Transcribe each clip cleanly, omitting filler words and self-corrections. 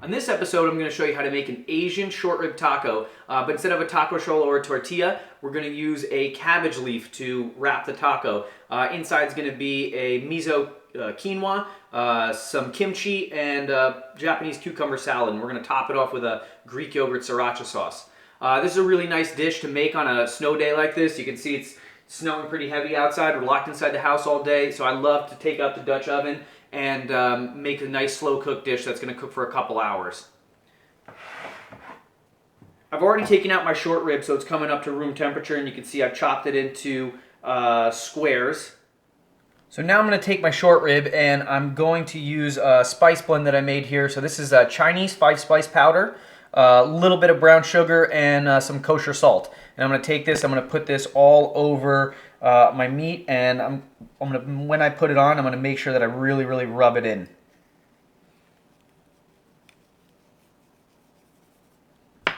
On this episode, I'm going to show you how to make an Asian short rib taco, but instead of a taco shell or a tortilla, we're going to use a cabbage leaf to wrap the taco. Inside is going to be a miso quinoa, some kimchi, and Japanese cucumber salad, and we're going to top it off with a Greek yogurt sriracha sauce. This is a really nice dish to make on a snow day like this. You can see it's snowing pretty heavy outside. We're locked inside the house all day, so I love to take out the Dutch oven and make a nice slow cook dish that's going to cook for a couple hours. I've already taken out my short rib, so it's coming up to room temperature, and you can see I've chopped it into squares. So now I'm going to take my short rib and I'm going to use a spice blend that I made here. So this is a Chinese 5-spice powder, a little bit of brown sugar, and some kosher salt. And I'm going to take this, I'm going to put this all over my meat, and when I put it on, I'm going to make sure that I really rub it in. I'm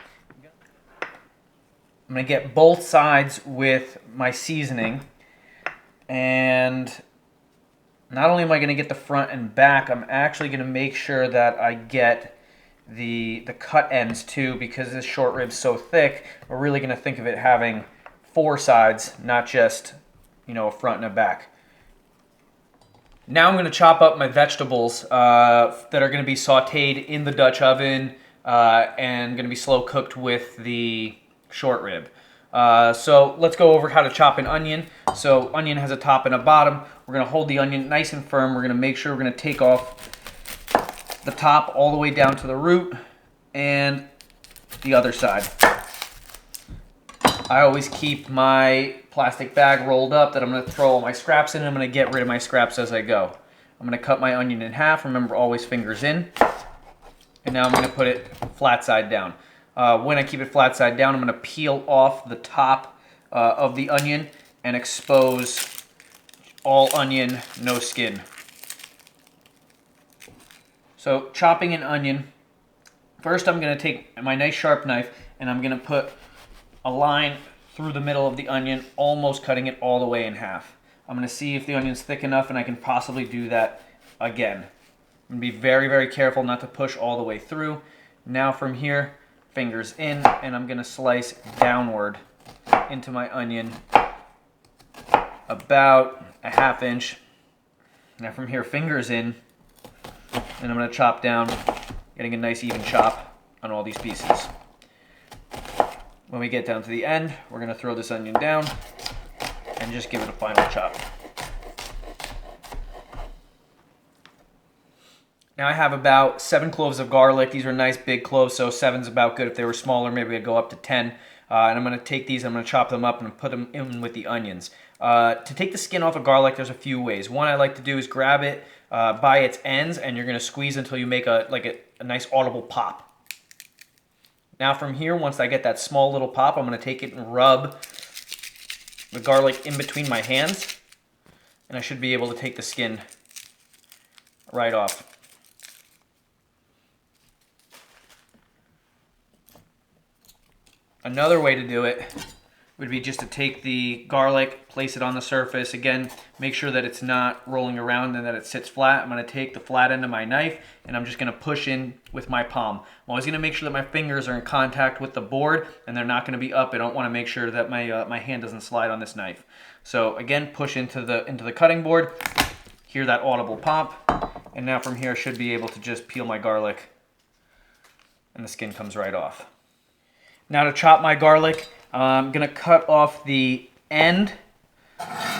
going to get both sides with my seasoning, and not only am I going to get the front and back, I'm actually going to make sure that I get the cut ends too, because this short rib's so thick. We're really going to think of it having 4 sides, not just, a front and a back. Now I'm going to chop up my vegetables that are going to be sauteed in the Dutch oven and going to be slow cooked with the short rib. So let's go over how to chop an onion. So onion has a top and a bottom. We're going to hold the onion nice and firm. We're going to make sure we're going to take off the top all the way down to the root and the other side. I always keep my plastic bag rolled up that I'm going to throw all my scraps in, and I'm going to get rid of my scraps as I go. I'm going to cut my onion in half. Remember, always fingers in. And now I'm going to put it flat side down. When I keep it flat side down, I'm going to peel off the top of the onion and expose all onion, no skin. So chopping an onion, first I'm going to take my nice sharp knife and I'm going to put a line through the middle of the onion, almost cutting it all the way in half. I'm going to see if the onion's thick enough, and I can possibly do that again. I'm going to be very careful not to push all the way through. Now from here, fingers in, and I'm going to slice downward into my onion about a ½ inch. Now from here, fingers in, and I'm going to chop down, getting a nice even chop on all these pieces. When we get down to the end, we're going to throw this onion down and just give it a final chop. Now I have about 7 cloves of garlic. These are nice big cloves, so 7's about good. If they were smaller, maybe I'd go up to 10. And I'm going to take these, I'm going to chop them up and put them in with the onions. To take the skin off of garlic, there's a few ways. One I like to do is grab it by its ends, and you're going to squeeze until you make a nice audible pop. Now from here, once I get that small little pop, I'm going to take it and rub the garlic in between my hands, and I should be able to take the skin right off. Another way to do it would be just to take the garlic, place it on the surface. Again, make sure that it's not rolling around and that it sits flat. I'm going to take the flat end of my knife and I'm just going to push in with my palm. I'm always going to make sure that my fingers are in contact with the board and they're not going to be up. I don't want to make sure that my hand doesn't slide on this knife. So again, push into the cutting board. Hear that audible pop. And now from here, I should be able to just peel my garlic and the skin comes right off. Now to chop my garlic, I'm going to cut off the end,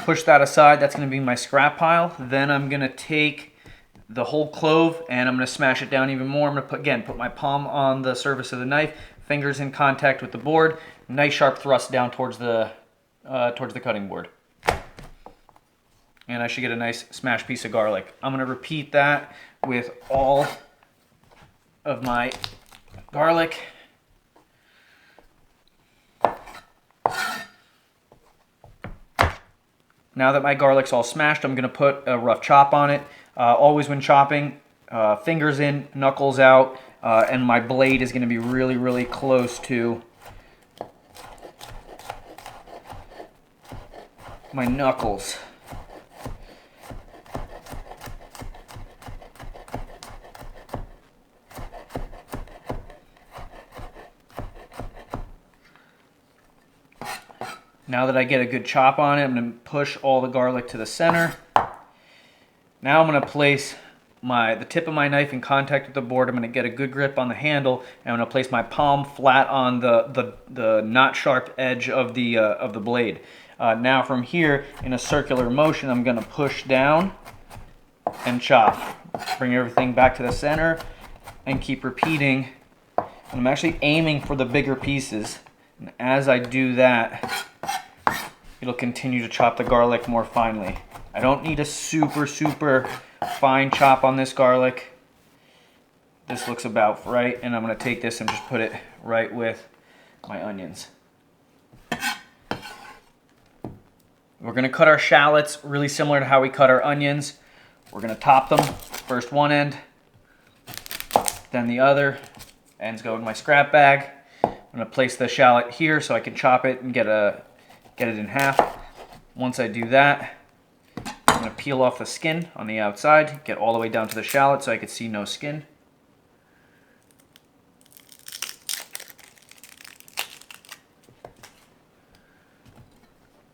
push that aside. That's going to be my scrap pile. Then I'm going to take the whole clove and I'm going to smash it down even more. I'm going to put my palm on the surface of the knife, fingers in contact with the board, nice sharp thrust down towards the cutting board. And I should get a nice smashed piece of garlic. I'm going to repeat that with all of my garlic. Now that my garlic's all smashed, I'm going to put a rough chop on it. Always when chopping, fingers in, knuckles out, and my blade is going to be really close to my knuckles. Now that I get a good chop on it, I'm going to push all the garlic to the center. Now I'm going to place the tip of my knife in contact with the board. I'm going to get a good grip on the handle, and I'm going to place my palm flat on the not sharp edge of the blade. Now from here, in a circular motion, I'm going to push down and chop. Bring everything back to the center and keep repeating. And I'm actually aiming for the bigger pieces. And as I do that, it'll continue to chop the garlic more finely. I don't need a super fine chop on this garlic. This looks about right, and I'm going to take this and just put it right with my onions. We're going to cut our shallots really similar to how we cut our onions. We're going to top them, first one end, then the other. Ends go in my scrap bag. I'm going to place the shallot here so I can chop it and get it in half. Once I do that, I'm going to peel off the skin on the outside, get all the way down to the shallot so I can see no skin.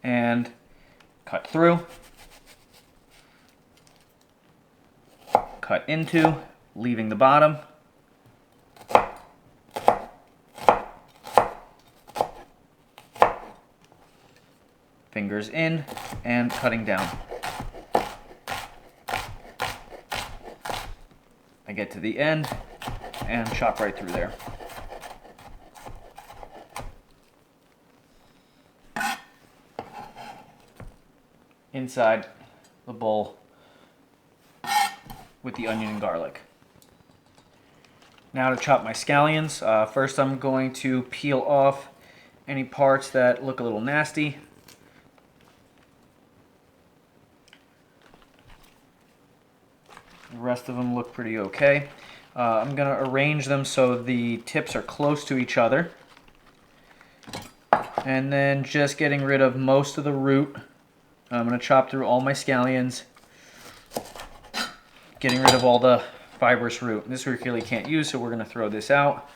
And cut through, cut into, leaving the bottom. Fingers in and cutting down. I get to the end and chop right through there. Inside the bowl with the onion and garlic. Now to chop my scallions. First I'm going to peel off any parts that look a little nasty. The rest of them look pretty okay. I'm going to arrange them so the tips are close to each other. And then just getting rid of most of the root. I'm going to chop through all my scallions, getting rid of all the fibrous root. This we really can't use, so we're going to throw this out.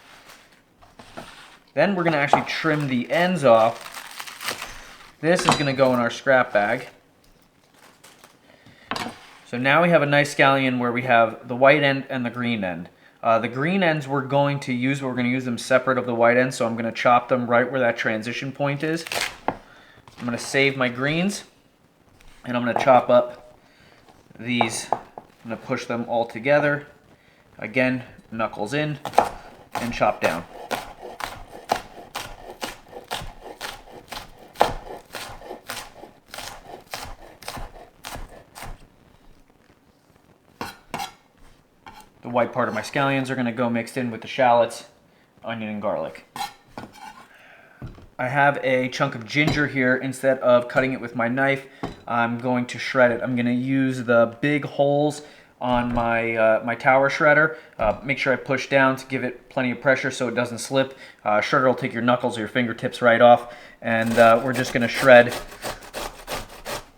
Then we're going to actually trim the ends off. This is going to go in our scrap bag. So now we have a nice scallion where we have the white end and the green end. The green ends we're going to use them separate of the white ends, so I'm going to chop them right where that transition point is. I'm going to save my greens, and I'm going to chop up these. I'm going to push them all together. Again, knuckles in and chop down. The white part of my scallions are going to go mixed in with the shallots, onion, and garlic. I have a chunk of ginger here. Instead of cutting it with my knife, I'm going to shred it. I'm going to use the big holes on my tower shredder. Make sure I push down to give it plenty of pressure so it doesn't slip. Shredder will take your knuckles or your fingertips right off, and we're just going to shred.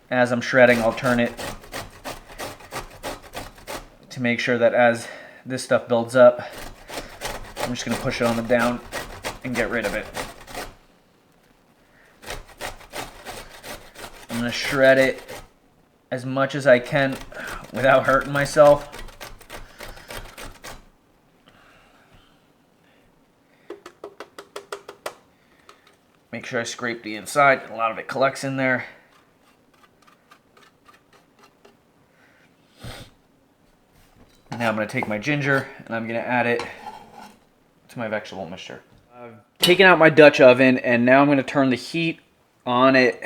As I'm shredding, I'll turn it to make sure that as this stuff builds up, I'm just going to push it on the down and get rid of it. I'm going to shred it as much as I can without hurting myself. Make sure I scrape the inside. A lot of it collects in there. Now I'm going to take my ginger and I'm going to add it to my vegetable mixture. I've taken out my Dutch oven, and now I'm going to turn the heat on it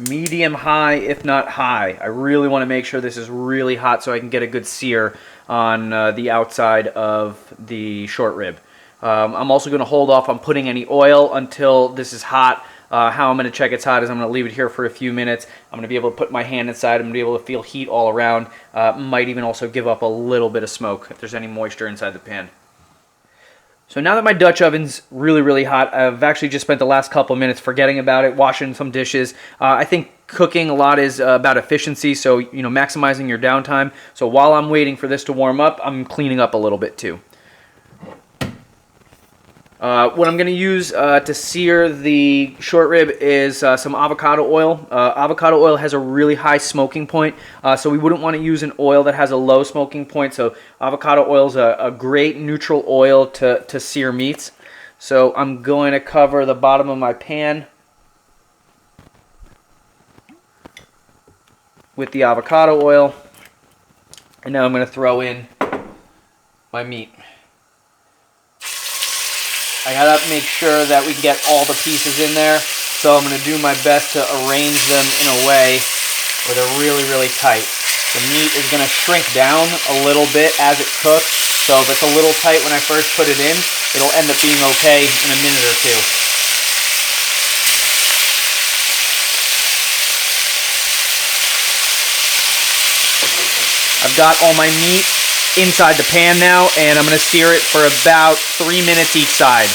medium high, if not high. I really want to make sure this is really hot so I can get a good sear on the outside of the short rib. I'm also going to hold off on putting any oil until this is hot. How I'm going to check it's hot is I'm going to leave it here for a few minutes. I'm going to be able to put my hand inside. I'm going to be able to feel heat all around. Might even also give up a little bit of smoke if there's any moisture inside the pan. So now that my Dutch oven's really hot, I've actually just spent the last couple of minutes forgetting about it, washing some dishes. I think cooking a lot is about efficiency, so maximizing your downtime. So while I'm waiting for this to warm up, I'm cleaning up a little bit too. What I'm going to use to sear the short rib is some avocado oil. Avocado oil has a really high smoking point, so we wouldn't want to use an oil that has a low smoking point. So avocado oil is a great neutral oil to sear meats. So I'm going to cover the bottom of my pan with the avocado oil, and now I'm going to throw in my meat. I gotta make sure that we can get all the pieces in there, so I'm gonna do my best to arrange them in a way where they're really, really tight. The meat is gonna shrink down a little bit as it cooks, so if it's a little tight when I first put it in, it'll end up being okay in a minute or two. I've got all my meat inside the pan now, and I'm going to sear it for about 3 minutes each side.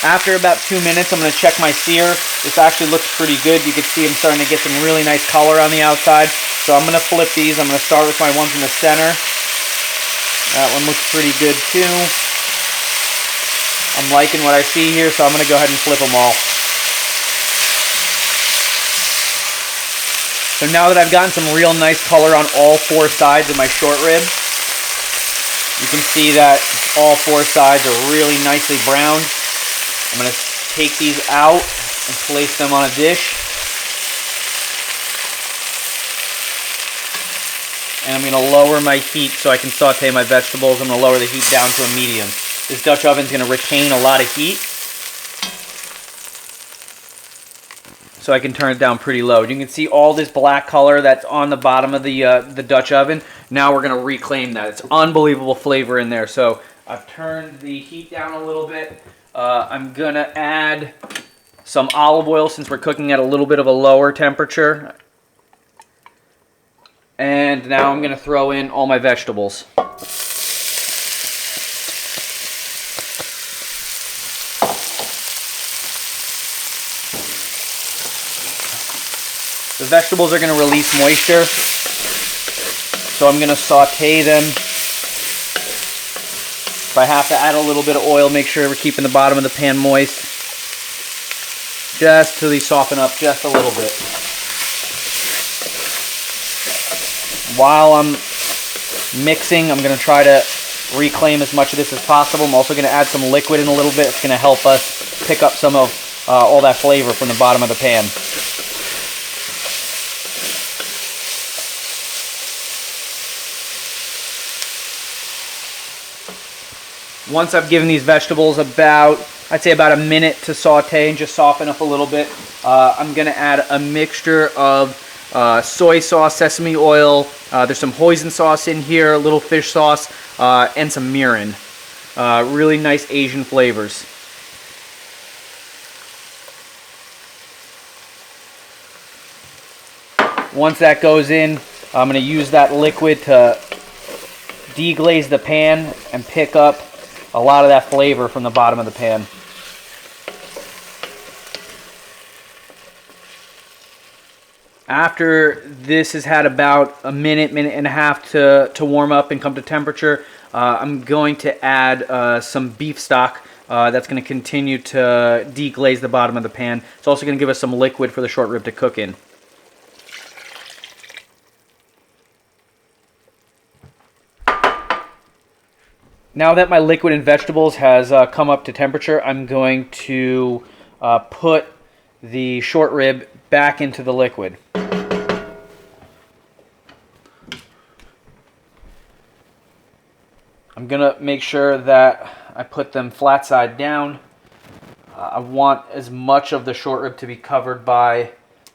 After about 2 minutes, I'm going to check my sear. This actually looks pretty good. You can see I'm starting to get some really nice color on the outside. So I'm going to flip these. I'm going to start with my ones in the center. That one looks pretty good too. I'm liking what I see here, so I'm going to go ahead and flip them all. So now that I've gotten some real nice color on all 4 sides of my short rib, you can see that all 4 sides are really nicely browned. I'm going to take these out and place them on a dish. And I'm going to lower my heat so I can saute my vegetables. I'm going to lower the heat down to a medium. This Dutch oven is going to retain a lot of heat, so I can turn it down pretty low. You can see all this black color that's on the bottom of the Dutch oven. Now we're going to reclaim that. It's unbelievable flavor in there. So I've turned the heat down a little bit. I'm going to add some olive oil since we're cooking at a little bit of a lower temperature. And now I'm going to throw in all my vegetables. The vegetables are going to release moisture, so I'm going to saute them. If I have to add a little bit of oil, make sure we're keeping the bottom of the pan moist, just till they soften up just a little bit. While I'm mixing, I'm going to try to reclaim as much of this as possible. I'm also going to add some liquid in a little bit. It's going to help us pick up some of all that flavor from the bottom of the pan. Once I've given these vegetables I'd say about a minute to saute and just soften up a little bit, I'm going to add a mixture of soy sauce, sesame oil, there's some Hoisin sauce in here, a little fish sauce, and some Mirin. Really nice Asian flavors. Once that goes in, I'm going to use that liquid to deglaze the pan and pick up a lot of that flavor from the bottom of the pan. After this has had about a minute and a half to warm up and come to temperature, I'm going to add some beef stock. That's going to continue to deglaze the bottom of the pan. It's also going to give us some liquid for the short rib to cook in. Now that my liquid and vegetables has come up to temperature, I'm going to put the short rib back into the liquid. I'm going to make sure that I put them flat side down. I want as much of the short rib to be covered by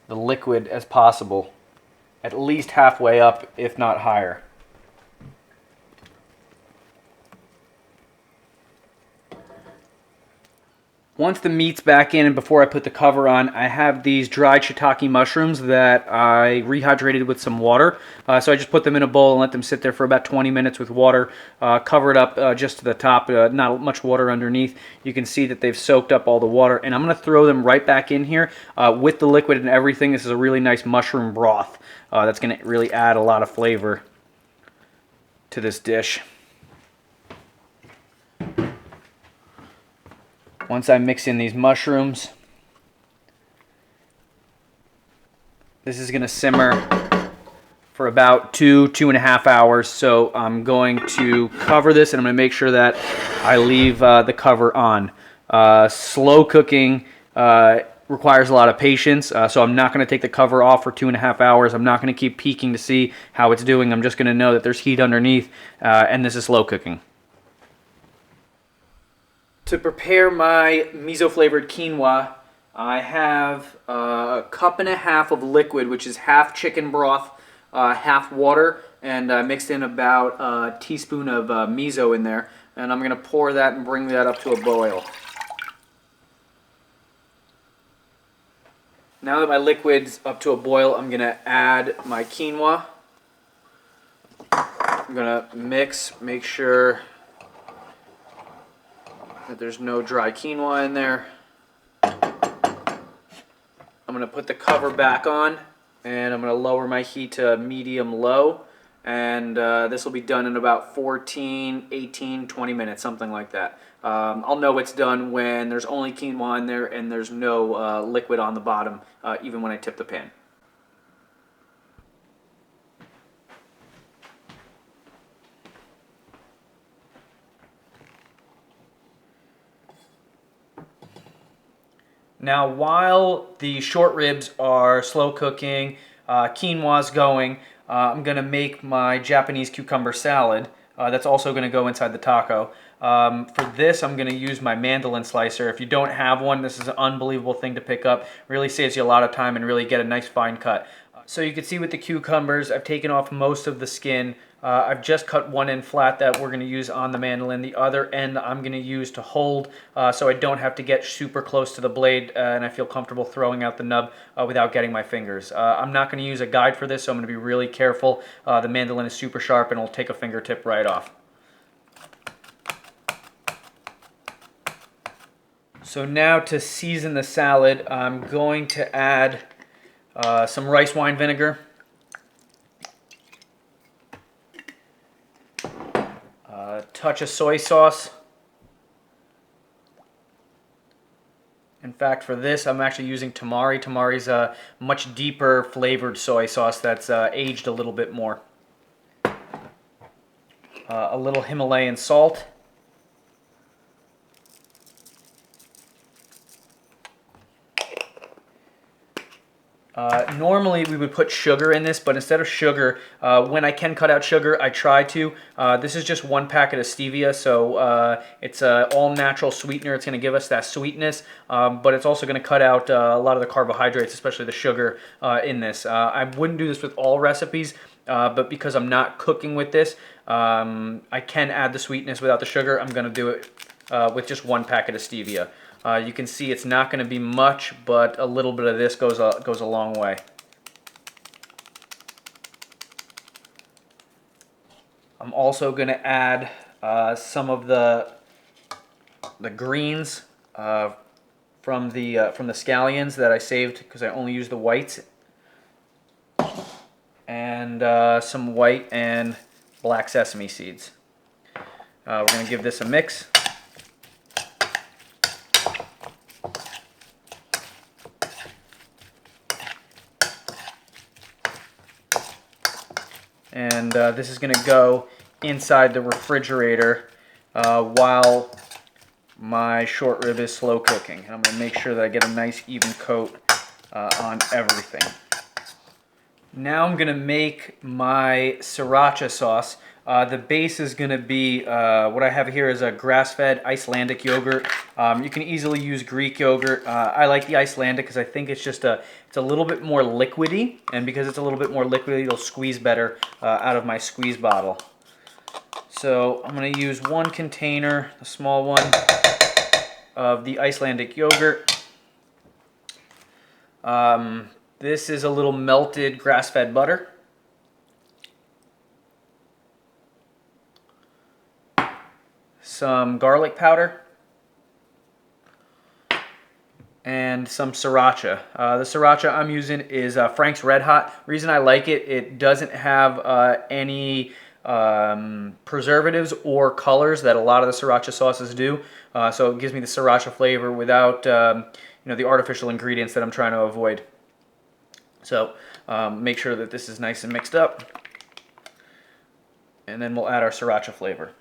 the liquid as possible, at least halfway up, if not higher. Once the meat's back in and before I put the cover on, I have these dried shiitake mushrooms that I rehydrated with some water. So I just put them in a bowl and let them sit there for about 20 minutes with water. Cover it up just to the top, not much water underneath. You can see that they've soaked up all the water. And I'm going to throw them right back in here with the liquid and everything. This is a really nice mushroom broth that's going to really add a lot of flavor to this dish. Once I mix in these mushrooms, this is going to simmer for about 2.5 hours. So I'm going to cover this, and I'm going to make sure that I leave the cover on. Slow cooking requires a lot of patience, so I'm not going to take the cover off for 2.5 hours. I'm not going to keep peeking to see how it's doing. I'm just going to know that there's heat underneath, and this is slow cooking. To prepare my miso flavored quinoa, I have a 1.5 cups of liquid, which is half chicken broth, half water, and mixed in about a teaspoon of miso in there. And I'm going to pour that and bring that up to a boil. Now that my liquid's up to a boil, I'm going to add my quinoa. I'm going to mix, make sure that there's no dry quinoa in there. I'm going to put the cover back on, and I'm going to lower my heat to medium-low, and this will be done in about 14, 18, 20 minutes, something like that. I'll know it's done when there's only quinoa in there and there's no liquid on the bottom, even when I tip the pan. Now, while the short ribs are slow cooking, quinoa's going, I'm going to make my Japanese cucumber salad. That's also going to go inside the taco. For this, I'm going to use my mandolin slicer. If you don't have one, this is an unbelievable thing to pick up. Really saves you a lot of time and really get a nice fine cut. So you can see with the cucumbers, I've taken off most of the skin. I've just cut one end flat that we're going to use on the mandolin. The other end I'm going to use to hold so I don't have to get super close to the blade and I feel comfortable throwing out the nub without getting my fingers. I'm not going to use a guide for this, so I'm going to be really careful. The mandolin is super sharp and it'll take a fingertip right off. So now to season the salad, I'm going to add some rice wine vinegar, a touch of soy sauce. In fact, for this, I'm actually using Tamari. Tamari's a much deeper flavored soy sauce that's aged a little bit more. A little Himalayan salt. Normally we would put sugar in this, but instead of sugar, when I can cut out sugar, I try to. This is just 1 packet of stevia, so it's an all-natural sweetener. It's going to give us that sweetness, but it's also going to cut out a lot of the carbohydrates, especially the sugar in this. I wouldn't do this with all recipes, but because I'm not cooking with this, I can add the sweetness without the sugar. I'm going to do it with just 1 packet of stevia. You can see it's not going to be much, but a little bit of this goes a long way. I'm also going to add some of the greens from the scallions that I saved because I only used the whites, and some white and black sesame seeds. We're going to give this a mix. And this is going to go inside the refrigerator while my short rib is slow cooking. And I'm going to make sure that I get a nice even coat on everything. Now I'm going to make my Sriracha sauce. The base is going to be, what I have here is a grass-fed Icelandic yogurt. You can easily use Greek yogurt. I like the Icelandic because I think it's just it's a little bit more liquidy, and because it's a little bit more liquidy, it'll squeeze better out of my squeeze bottle. So I'm going to use 1 container, a small one, of the Icelandic yogurt. This is a little melted grass-fed butter. Some garlic powder, and some Sriracha. The Sriracha I'm using is Frank's Red Hot. The reason I like it, it doesn't have any preservatives or colors that a lot of the Sriracha sauces do. So it gives me the Sriracha flavor without the artificial ingredients that I'm trying to avoid. So make sure that this is nice and mixed up. And then we'll add our Sriracha flavor.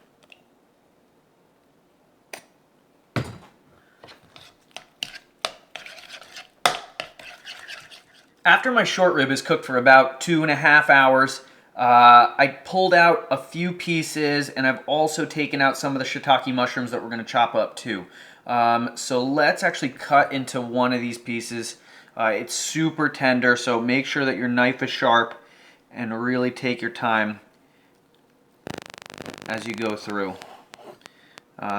After my short rib is cooked for about 2.5 hours, I pulled out a few pieces, and I've also taken out some of the shiitake mushrooms that we're going to chop up too. So let's actually cut into one of these pieces. It's super tender, so make sure that your knife is sharp and really take your time as you go through.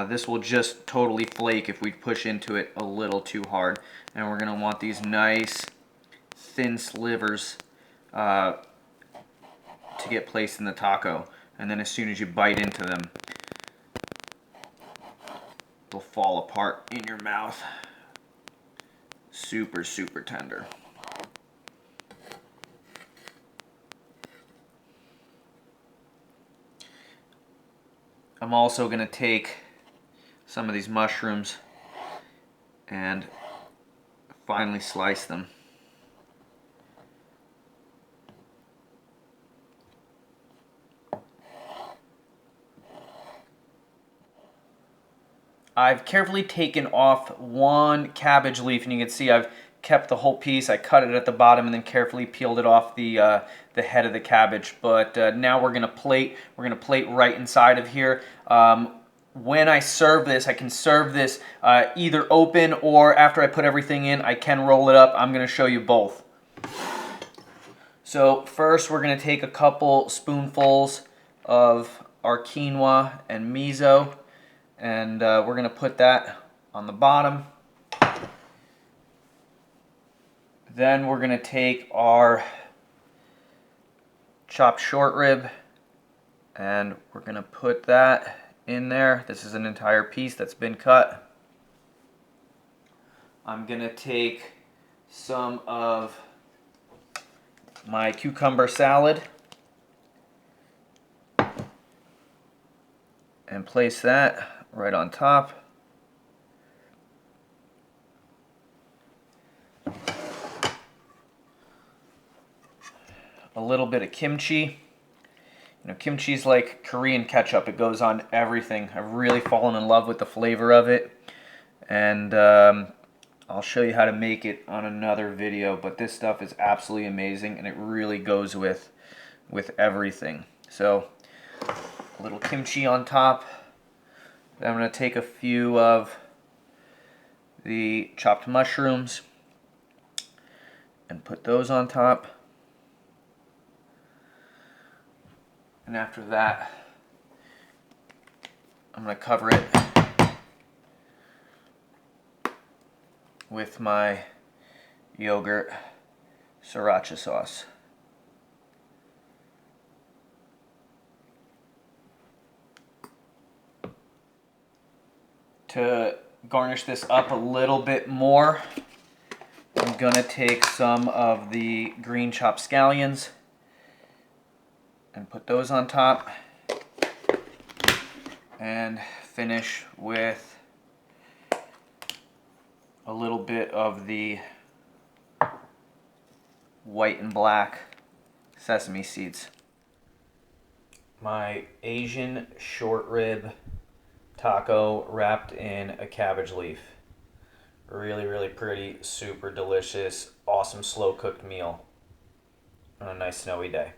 This will just totally flake if we push into it a little too hard. And we're going to want these nice thin slivers to get placed in the taco. And then as soon as you bite into them, they'll fall apart in your mouth. Super, super tender. I'm also going to take some of these mushrooms and finely slice them. I've carefully taken off one cabbage leaf, and you can see I've kept the whole piece. I cut it at the bottom and then carefully peeled it off the head of the cabbage. But now we're gonna plate. We're gonna plate right inside of here. When I serve this, I can serve this either open, or after I put everything in, I can roll it up. I'm gonna show you both. So first, we're gonna take a couple spoonfuls of our quinoa and miso, and we're going to put that on the bottom. Then we're going to take our chopped short rib and we're going to put that in there. This is an entire piece that's been cut. I'm going to take some of my cucumber salad and place that right on top. A little bit of kimchi. Kimchi is like Korean ketchup. It goes on everything. I've really fallen in love with the flavor of it. And I'll show you how to make it on another video. But this stuff is absolutely amazing, and it really goes with everything. So a little kimchi on top. Then I'm going to take a few of the chopped mushrooms and put those on top. And after that, I'm going to cover it with my yogurt Sriracha sauce. To garnish this up a little bit more, I'm going to take some of the green chopped scallions and put those on top, and finish with a little bit of the white and black sesame seeds. My Asian short rib taco wrapped in a cabbage leaf. Really, really pretty, super delicious, awesome slow cooked meal on a nice snowy day.